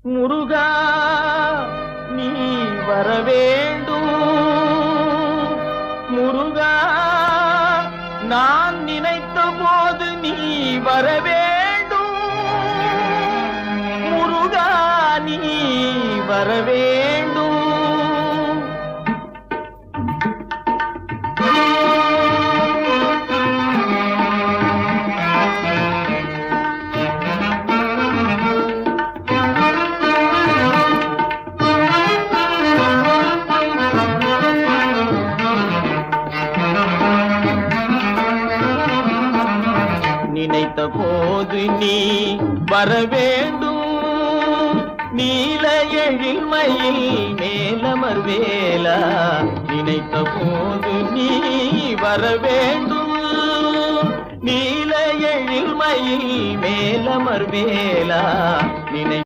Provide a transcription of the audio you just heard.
முருகா நீ வரவேண்டும். முருகா நான் நினைத்த போது நீ வரவேண்டும். முருகா நீ வரவேண்டும். நினைத்த போது நீ வரவேண்டும். நீல எழில்மயில் மேலமர்வேலா நினைத்த போது நீ வரவேண்டும். நீல எழில்மயில் மேலமர்வேலா நினை